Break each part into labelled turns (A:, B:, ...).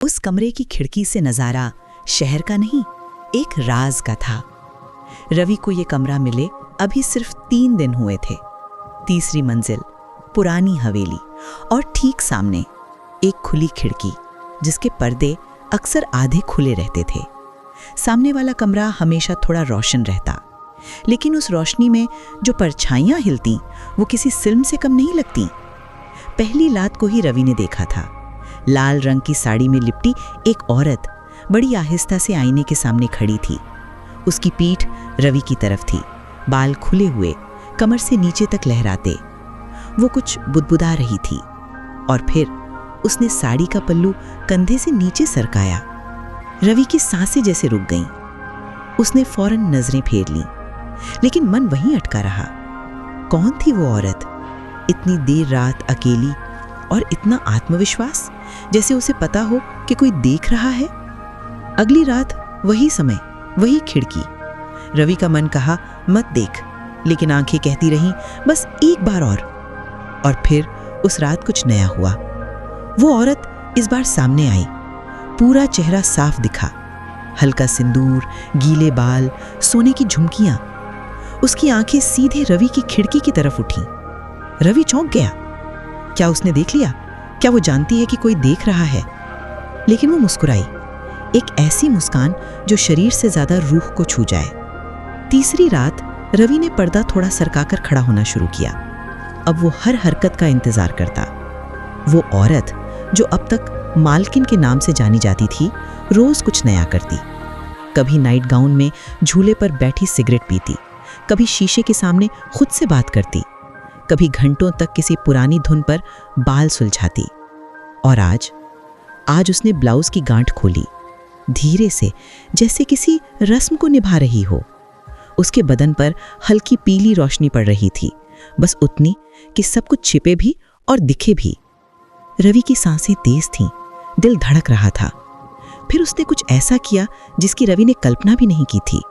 A: उस कमरे की खिड़की से नजारा शहर का नहीं, एक राज का था। रवि को ये कमरा मिले अभी सिर्फ 3 दिन हुए थे। तीसरी मंजिल, पुरानी हवेली, और ठीक सामने एक खुली खिड़की जिसके पर्दे अक्सर आधे खुले रहते थे। सामने वाला कमरा हमेशा थोड़ा रोशन रहता, लेकिन उस रोशनी में जो परछाइयां हिलती वो किसी फिल्म से कम नहीं लगती। पहली रात को ही रवि ने देखा था। लाल रंग की साड़ी में लिपटी एक औरत बड़ी आहिस्ता से आईने के सामने खड़ी थी। उसकी पीठ रवि की तरफ थी, बाल खुले हुए, कमर से नीचे तक लहराते। वो कुछ बुदबुदा रही थी और फिर उसने साड़ी का पल्लू कंधे से नीचे सरकाया। रवि की सांसें जैसे रुक गईं। उसने फौरन नजरें फेर लीं, लेकिन मन वहीं अटका रहा। कौन थी वो औरत? इतनी देर रात अकेली, और इतना आत्मविश्वास, जैसे उसे पता हो कि कोई देख रहा है। अगली रात वही समय, वही खिड़की। रवि का मन कहा मत देख, लेकिन आंखें कहती रहीं बस एक बार और फिर उस रात कुछ नया हुआ। वो औरत इस बार सामने आई। पूरा चेहरा साफ दिखा, हल्का सिंदूर, गीले बाल, सोने की झुमकियां। उसकी आंखें सीधे रवि की खिड़की की तरफ उठी। रवि चौंक गया। क्या उसने देख लिया? क्या वो जानती है कि कोई देख रहा है? लेकिन वो मुस्कुराई, एक ऐसी मुस्कान जो शरीर से ज्यादा रूह को छू जाए। तीसरी रात रवि ने पर्दा थोड़ा सरकाकर खड़ा होना शुरू किया। अब वो हर हरकत का इंतजार करता। वो औरत जो अब तक मालकिन के नाम से जानी जाती थी, रोज कुछ नया करती। कभी नाइट गाउन में झूले पर बैठी सिगरेट पीती, कभी शीशे के सामने खुद से बात करती, कभी घंटों तक किसी पुरानी धुन पर बाल सुलझाती। और आज उसने ब्लाउज की गांठ खोली, धीरे से, जैसे किसी रस्म को निभा रही हो। उसके बदन पर हल्की पीली रोशनी पड़ रही थी, बस उतनी कि सब कुछ छिपे भी और दिखे भी। रवि की सांसें तेज थीं, दिल धड़क रहा था। फिर उसने कुछ ऐसा किया जिसकी रवि ने कल्पना भी नहीं की थी।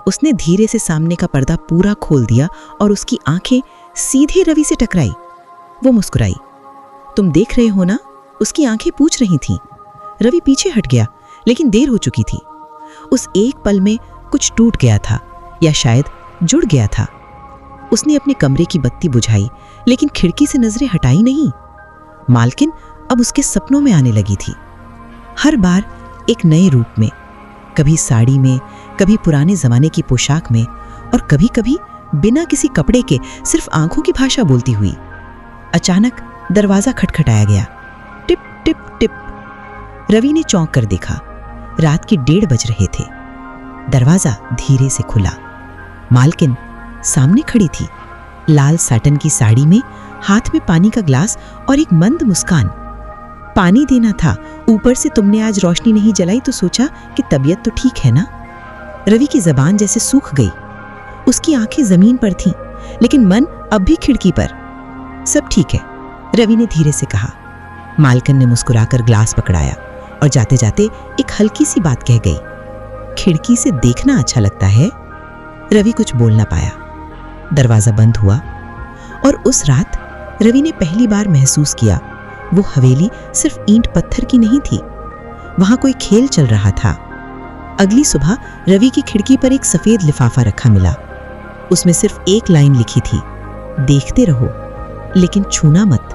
A: उसने धीरे से सामने का पर्दा पूरा खोल दिया और उसकी आंखें सीधे रवि से टकराई। वो मुस्कुराई। तुम देख रहे हो ना? उसकी आंखें पूछ रही थीं। रवि पीछे हट गया, लेकिन देर हो चुकी थी। उस एक पल में कुछ टूट गया था, या शायद जुड़ गया था। उसने अपने कमरे की बत्ती बुझाई, लेकिन खिड़की से नजरें हटाई नहीं। मालकिन अब उसके सपनों में आने लगी थी, हर बार एक नए रूप में। कभी साड़ी में, कभी पुराने जमाने की पोशाक में, और कभी कभी बिना किसी कपड़े के, सिर्फ आंखों की भाषा बोलती हुई। अचानक दरवाजा खटखटाया गया। Tip tip tip. रवि ने चौंक कर देखा। रात के 1:30 बज रहे थे। दरवाजा धीरे से खुला। मालकिन सामने खड़ी थी, लाल साटन की साड़ी में, हाथ में पानी का ग्लास और एक मंद मुस्कान। पानी देना था, ऊपर से तुमने आज रोशनी नहीं जलाई तो सोचा कि तबीयत तो ठीक है ना। रवि की जबान जैसे सूख गई। उसकी आंखें जमीन पर थीं, लेकिन मन अब भी खिड़की पर। सब ठीक है, रवि ने धीरे से कहा। मालकिन ने मुस्कुराकर ग्लास पकड़ाया और जाते जाते एक हल्की सी बात कह गई। खिड़की से देखना अच्छा लगता है। रवि कुछ बोल ना पाया। दरवाजा बंद हुआ, और उस रात रवि ने पहली बार महसूस किया वो हवेली सिर्फ ईंट पत्थर की नहीं थी, वहां कोई खेल चल रहा था। अगली सुबह रवि की खिड़की पर एक सफेद लिफाफा रखा मिला। उसमें सिर्फ एक लाइन लिखी थी, देखते रहो लेकिन छूना मत।